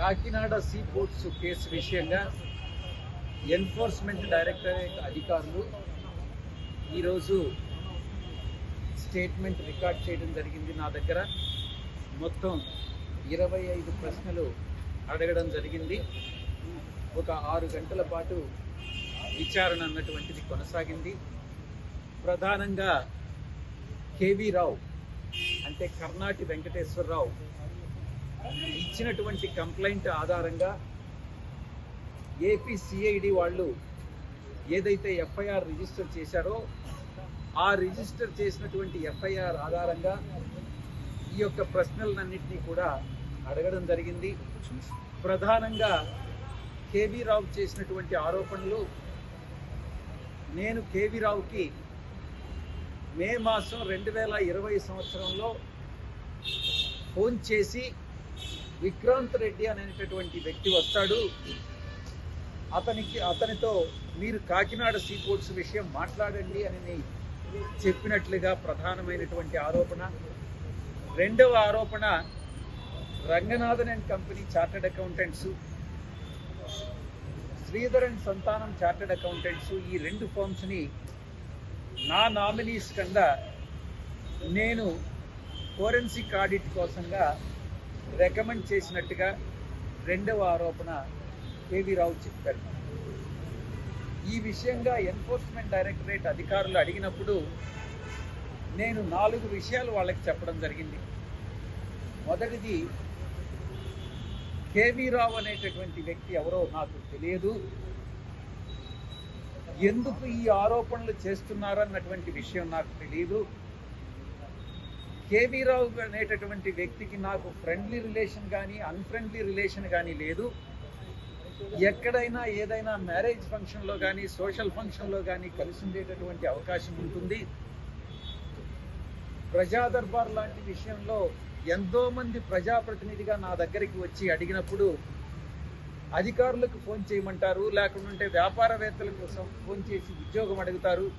Kakinada see ports case విషయంగా enforcement directorate అధికారులు ఈరోజు స్టేట్మెంట్ రికార్డ్ చేయడం జరిగింది. నా దగ్గర మొత్తం 25 ప్రశ్నలు అడగడం జరిగింది. ఒక 6 గంటల పాటు విచారణ అన్నటువంటిది కొనసాగింది. ప్రధానంగా కేవీ రావు అంటే కర్ణాటి వెంకటేశ్వరరావు ఇచ్చినటువంటి కంప్లైంట్ ఆధారంగా ఏపీ సిఐడి వాళ్ళు ఏదైతే ఎఫ్ఐఆర్ రిజిస్టర్ చేశారో ఆ రిజిస్టర్ చేసినటువంటి ఎఫ్ఐఆర్ ఆధారంగా ఈ యొక్క ప్రశ్నలన్నింటినీ కూడా అడగడం జరిగింది. ప్రధానంగా కేవీ రావు చేసినటువంటి ఆరోపణలు, నేను కేవీ రావుకి మే మాసం 2020 సంవత్సరంలో ఫోన్ చేసి విక్రాంత్ రెడ్డి అనేటటువంటి వ్యక్తి వస్తాడు, అతనితో మీరు కాకినాడ సీ పోర్ట్స్ విషయం మాట్లాడండి అని చెప్పినట్లుగా ప్రధానమైనటువంటి ఆరోపణ. రెండవ ఆరోపణ, Ranganathan and company chartered accountants, Sridhar and సంతానం చార్టెడ్ అకౌంటెంట్స్, ఈ 2 ఫర్మ్స్ని నా నామినీస్ కింద నేను ఫోరెన్సిక్ ఆడిట్ కోసంగా రికమెండ్ చేసినట్టుగా రెండవ ఆరోపణ కేవీ రావు చెప్పారు. ఈ విషయంగా ఎన్ఫోర్స్మెంట్ డైరెక్టరేట్ అధికారులు అడిగినప్పుడు నేను 4 విషయాలు వాళ్ళకి చెప్పడం జరిగింది. మొదటిది, కేవీ రావు అనేటటువంటి వ్యక్తి ఎవరో నాకు తెలియదు, ఎందుకు ఈ ఆరోపణలు చేస్తున్నారన్నటువంటి విషయం నాకు తెలియదు. కేవీ రావు అనేటటువంటి వ్యక్తికి నాకు ఫ్రెండ్లీ రిలేషన్ కానీ అన్ఫ్రెండ్లీ రిలేషన్ కానీ లేదు. ఎక్కడైనా ఏదైనా మ్యారేజ్ ఫంక్షన్లో కానీ సోషల్ ఫంక్షన్లో కానీ కలిసి ఉండేటటువంటి అవకాశం ఉంటుంది. ప్రజా దర్బార్ లాంటి విషయంలో ఎంతోమంది ప్రజాప్రతినిధిగా నా దగ్గరికి వచ్చి అడిగినప్పుడు అధికారులకు ఫోన్ చేయమంటారు, లేకుంటే వ్యాపారవేత్తల కోసం ఫోన్ చేసి ఉద్యోగం అడుగుతారు.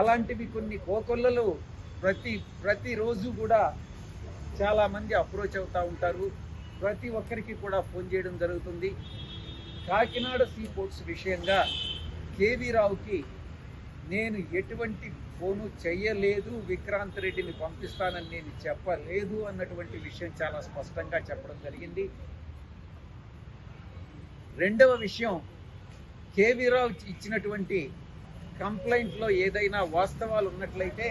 అలాంటివి కొన్ని కోకొల్లలు ప్రతిరోజు కూడా చాలామంది అప్రోచ్ అవుతూ ఉంటారు. ప్రతి ఒక్కరికి కూడా ఫోన్ చేయడం జరుగుతుంది. కాకినాడ సీ పోర్ట్స్ విషయంగా కేవీ రావుకి నేను ఎటువంటి ఫోను చెయ్యలేదు, విక్రాంత్ రెడ్డిని పంపిస్తానని నేను చెప్పలేదు అన్నటువంటి విషయం చాలా స్పష్టంగా చెప్పడం జరిగింది. రెండవ విషయం, కేవీ రావు ఇచ్చినటువంటి కంప్లైంట్లో ఏదైనా వాస్తవాలు ఉన్నట్లయితే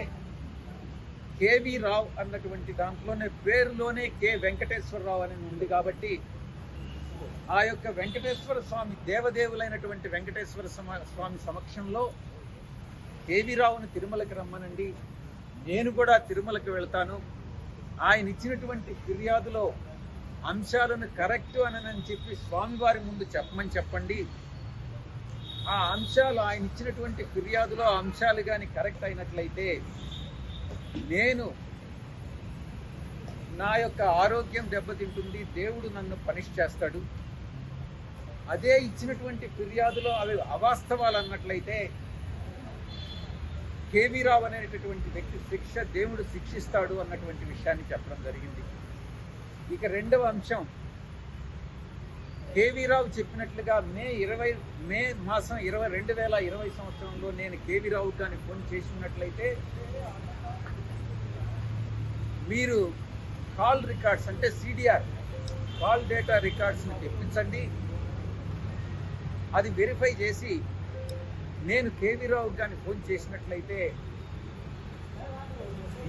కేవీ రావు అన్నటువంటి దాంట్లోనే పేరులోనే కె వెంకటేశ్వరరావు అని ఉంది కాబట్టి ఆ యొక్క వెంకటేశ్వర స్వామి దేవదేవులైనటువంటి వెంకటేశ్వర స్వామి సమక్షంలో కేవీ రావుని తిరుమలకి రమ్మనండి, నేను కూడా తిరుమలకి వెళ్తాను, ఆయన ఇచ్చినటువంటి ఫిర్యాదులో అంశాలను కరెక్ట్ అని చెప్పి స్వామివారి ముందు చెప్పమని చెప్పండి. ఆ అంశాలు ఆయన ఇచ్చినటువంటి ఫిర్యాదులో అంశాలు కానీ కరెక్ట్ అయినట్లయితే నేను నా యొక్క ఆరోగ్యం దెబ్బతింటుంది, దేవుడు నన్ను పనిష్ చేస్తాడు. అదే ఇచ్చినటువంటి ఫిర్యాదులో అవి అవాస్తవాలు అన్నట్లయితే కేవీ రావు అనేటటువంటి వ్యక్తి దేవుడు శిక్షిస్తాడు అన్నటువంటి విషయాన్ని చెప్పడం జరిగింది. ఇక రెండవ అంశం, కేవీ రావు చెప్పినట్లుగా మే మాసం 2020 సంవత్సరంలో నేను కేవీ రావు కానీ ఫోన్ చేసి ఉన్నట్లయితే మీరు కాల్ రికార్డ్స్ అంటే సిడిఆర్ కాల్ డేటా రికార్డ్స్ని తెప్పించండి, అది వెరిఫై చేసి నేను కేవీ రావు కానీ ఫోన్ చేసినట్లయితే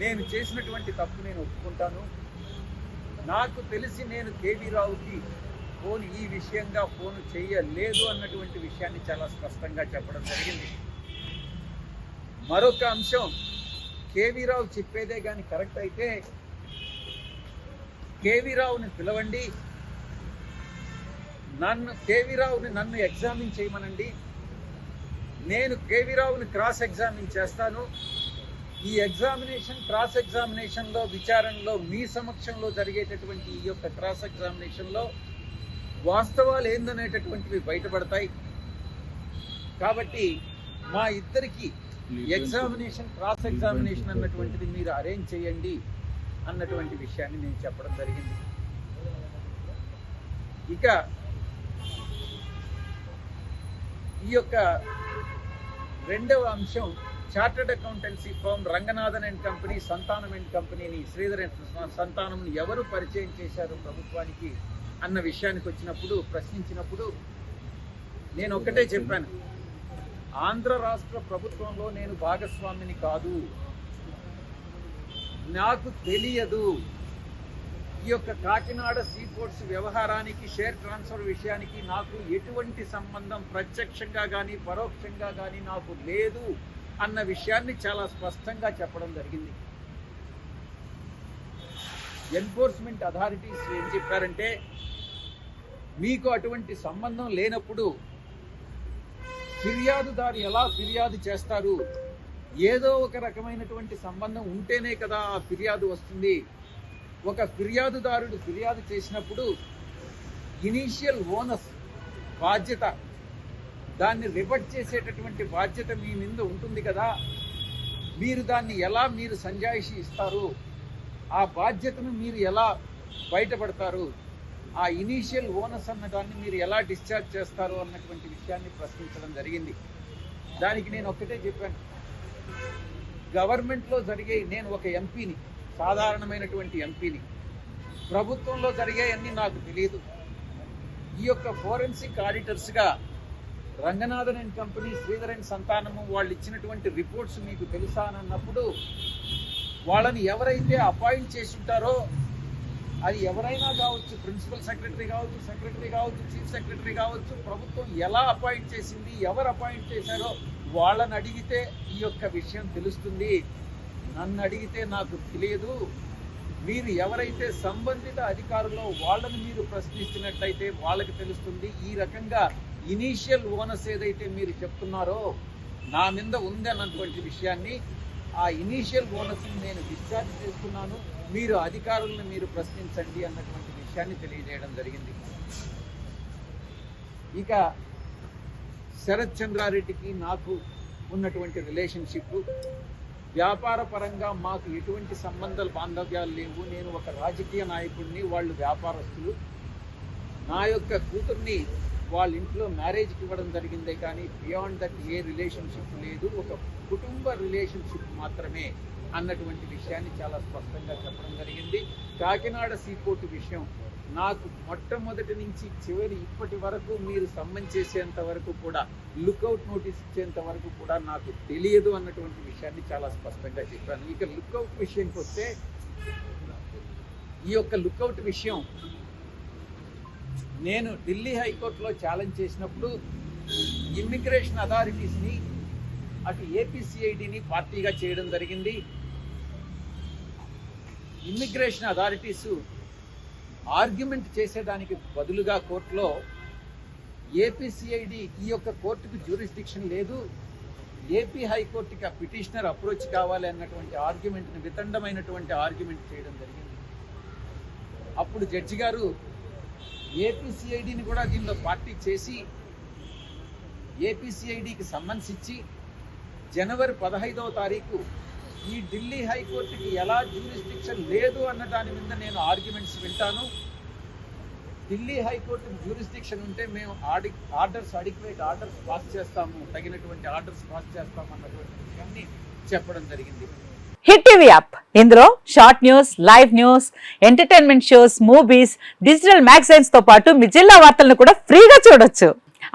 నేను చేసినటువంటి తప్పు నేను ఒప్పుకుంటాను. నాకు తెలిసి నేను కేవీ రావుకి ఫోన్ ఈ విషయంగా ఫోన్ చేయలేదు అన్నటువంటి విషయాన్ని చాలా స్పష్టంగా చెప్పడం జరిగింది. మరొక అంశం, కేవీ రావు చెప్పేదే కానీ కరెక్ట్ అయితే కేవీ రావుని పిలవండి, కేవీ రావుని నన్ను ఎగ్జామిన్ చేయమనండి, నేను కేవీ రావుని క్రాస్ ఎగ్జామిన్ చేస్తాను. ఈ క్రాస్ ఎగ్జామినేషన్లో విచారణలో మీ సమక్షంలో జరిగేటటువంటి ఈ యొక్క క్రాస్ ఎగ్జామినేషన్లో వాస్తవాలు ఏందనేటటువంటివి బయటపడతాయి. కాబట్టి మా ఇద్దరికి క్రాస్ ఎగ్జామినేషన్ అన్నటువంటిది మీరు అరేంజ్ చేయండి అన్నటువంటి విషయాన్ని నేను చెప్పడం జరిగింది. ఇక ఈ యొక్క రెండవ అంశం, chartered accountancy firm Ranganathan and company, Santhanam and కంపెనీని, శ్రీధర్ సంతానంని ఎవరు పరిచయం చేశారు ప్రభుత్వానికి అన్న విషయానికి వచ్చినప్పుడు, ప్రశ్నించినప్పుడు నేను ఒక్కటే చెప్పాను, ఆంధ్ర రాష్ట్ర ప్రభుత్వంలో నేను భాగస్వామిని కాదు, నాకు తెలియదు. ఈ యొక్క కాకినాడ సీపోర్ట్స్ వ్యవహారానికి, షేర్ ట్రాన్స్ఫర్ విషయానికి నాకు ఎటువంటి సంబంధం ప్రత్యక్షంగా కానీ పరోక్షంగా కానీ నాకు లేదు అన్న విషయాన్ని చాలా స్పష్టంగా చెప్పడం జరిగింది. ఎన్ఫోర్స్మెంట్ అథారిటీస్ ఏం చెప్పారంటే, మీకు అటువంటి సంబంధం లేనప్పుడు ఫిర్యాదుదారు ఎలా ఫిర్యాదు చేస్తారు? ఏదో ఒక రకమైనటువంటి సంబంధం ఉంటేనే కదా ఆ ఫిర్యాదు వస్తుంది. ఒక ఫిర్యాదుదారుడు ఫిర్యాదు చేసినప్పుడు ఇనీషియల్ ఓనస్ బాధ్యత, దాన్ని రివర్ట్ చేసేటటువంటి బాధ్యత మీ మీద ఉంటుంది కదా. మీరు దాన్ని ఎలా మీరు సంజాయిషి ఇస్తారు? ఆ బాధ్యతను మీరు ఎలా బయటపడతారు? ఆ ఇనీషియల్ ఓనస్ అన్న దాన్ని మీరు ఎలా డిశ్చార్జ్ చేస్తారు అన్నటువంటి విషయాన్ని ప్రశ్నించడం జరిగింది. దానికి నేను ఒక్కటే చెప్పాను, గవర్నమెంట్లో జరిగే, నేను ఒక ఎంపీని, సాధారణమైనటువంటి ఎంపీని, ప్రభుత్వంలో జరిగాయన్నీ నాకు తెలియదు. ఈ యొక్క ఫోరెన్సిక్ ఆడిటర్స్గా Ranganathan and company, Sridhar and Santhanam వాళ్ళు ఇచ్చినటువంటి రిపోర్ట్స్ మీకు తెలుసా అని అన్నప్పుడు, వాళ్ళని ఎవరైతే అపాయింట్ చేసి ఉంటారో, అది ఎవరైనా కావచ్చు, ప్రిన్సిపల్ సెక్రటరీ కావచ్చు, చీఫ్ సెక్రటరీ కావచ్చు, ప్రభుత్వం ఎలా అపాయింట్ చేసింది, ఎవరు అపాయింట్ చేశారో వాళ్ళని అడిగితే ఈ యొక్క విషయం తెలుస్తుంది. నన్ను అడిగితే నాకు తెలియదు. మీరు ఎవరైతే సంబంధిత అధికారులో వాళ్ళని మీరు ప్రశ్నిస్తున్నట్లయితే వాళ్ళకి తెలుస్తుంది. ఈ రకంగా ఇనీషియల్ ఓనస్ ఏదైతే మీరు చెప్తున్నారో నా మీద ఉంది అన్నటువంటి విషయాన్ని, ఆ ఇనీషియల్ ఓనస్ని నేను డిశ్చార్జ్ చేస్తున్నాను, మీరు అధికారులను మీరు ప్రశ్నించండి అన్నటువంటి విషయాన్ని తెలియజేయడం జరిగింది. ఇక శరత్ చంద్రారెడ్డికి నాకు ఉన్నటువంటి రిలేషన్షిప్, వ్యాపార పరంగా మాకు ఎటువంటి బాంధవ్యాలు లేవు. నేను ఒక రాజకీయ నాయకుడిని, వాళ్ళు వ్యాపారస్తులు. నా యొక్క కూతుర్ని వాళ్ళ ఇంట్లో మ్యారేజ్కి ఇవ్వడం జరిగిందే కానీ బియాండ్ దట్ ఏ రిలేషన్షిప్ లేదు, ఒక కుటుంబ రిలేషన్షిప్ మాత్రమే అన్నటువంటి విషయాన్ని చాలా స్పష్టంగా చెప్పడం జరిగింది. కాకినాడ సీపోర్టు విషయం నాకు మొట్టమొదటి నుంచి చివరి ఇప్పటి వరకు మీరు సమ్మన్ చేసేంత వరకు కూడా, లుక్అవుట్ నోటీస్ ఇచ్చేంత వరకు కూడా నాకు తెలియదు అన్నటువంటి విషయాన్ని చాలా స్పష్టంగా చెప్పాను. ఇక లుక్అవుట్ విషయానికి వస్తే, ఈ యొక్క లుక్అవుట్ విషయం నేను ఢిల్లీ హైకోర్టులో ఛాలెంజ్ చేసినప్పుడు ఇమ్మిగ్రేషన్ అథారిటీస్ని, అటు ఏపీసీఐడిని పార్టీగా చేయడం జరిగింది. ఇమ్మిగ్రేషన్ అథారిటీస్ ఆర్గ్యుమెంట్ చేసేదానికి బదులుగా కోర్టులో ఏపీసీఐడి ఈ యొక్క కోర్టుకు జ్యూరిస్డిక్షన్ లేదు, ఏపీ హైకోర్టుకి ఆ పిటిషనర్ అప్రోచ్ కావాలి అన్నటువంటి ఆర్గ్యుమెంట్ని, వితండమైనటువంటి ఆర్గ్యుమెంట్ చేయడం జరిగింది. అప్పుడు జడ్జి గారు ఏపీసీఐడిని కూడా దీనిలో పార్టీ చేసి ఏపీసీఐడికి సమ్మన్స్ ఇచ్చి జనవరి 15వ తారీఖు ఈ ఢిల్లీ హైకోర్టుకి ఎలా జ్యూరిస్డిక్షన్ లేదు అన్న దాని మీద నేను ఆర్గ్యుమెంట్స్ వింటాను, ఢిల్లీ హైకోర్టుకి జ్యూరిస్డిక్షన్ ఉంటే మేము అడిక్వేట్ ఆర్డర్స్ పాస్ చేస్తాము, తగినటువంటి ఆర్డర్స్ పాస్ చేస్తాము అన్నటువంటి విషయాన్ని చెప్పడం జరిగింది. హిట్ టీవీ యాప్, ఇందులో short news, live news, entertainment shows, movies, digital magazines తో పాటు మీ జిల్లా వార్తలను కూడా ఫ్రీగా చూడొచ్చు.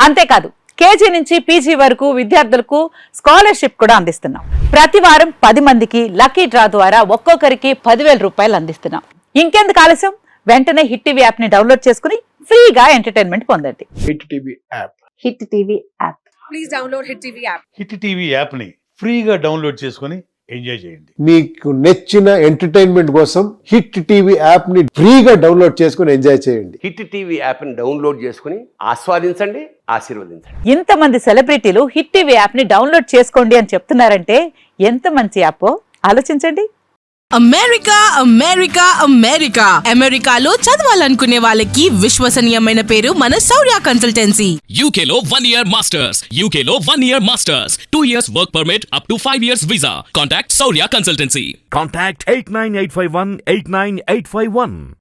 అంతేకాదు కేజీ నుంచి పీజీ వరకు విద్యార్థులకు స్కాలర్షిప్ కూడా అందిస్తున్నాం. ప్రతి వారం 10 మందికి లక్కీ డ్రా ద్వారా ఒక్కొక్కరికి 10,000 రూపాయలు అందిస్తున్నాం. ఇంకెందుకు ఆలస్యం, వెంటనే హిట్ టీవీ యాప్ ని డౌన్లోడ్ చేసుకుని ఫ్రీగా ఎంటర్టైన్మెంట్ పొందండి. Hit TV app. Hit TV app. Please download hit TV app. Hit TV app ని ఫ్రీగా డౌన్లోడ్ చేసుకుని ఎంజాయ్ చేయండి. మీకు నచ్చిన ఎంటర్టైన్మెంట్ కోసం హిట్ టీవీ యాప్ ని ఫ్రీగా డౌన్లోడ్ చేసుకుని ఎంజాయ్ చేయండి. హిట్ టీవీ యాప్ ని డౌన్లోడ్ చేసుకుని ఆస్వాదించండి, ఆశీర్వదించండి. ఇంతమంది సెలబ్రిటీలు హిట్ టీవీ యాప్ ని డౌన్లోడ్ చేసుకోండి అని చెప్తున్నారంటే ఎంత మంచి యాప్ ఆలోచించండి. అమెరికా అమెరికా అమెరికా అమెరికాలో చదవాలనుకునే వాళ్ళకి విశ్వసనీయమైన పేరు మన శౌర్య కన్సల్టెన్సీ. UK లో 1 year masters, UK లో 1 year masters, 2 years work permit up to 5 years visa. Contact Saurya Consultancy. Contact 89851 89851.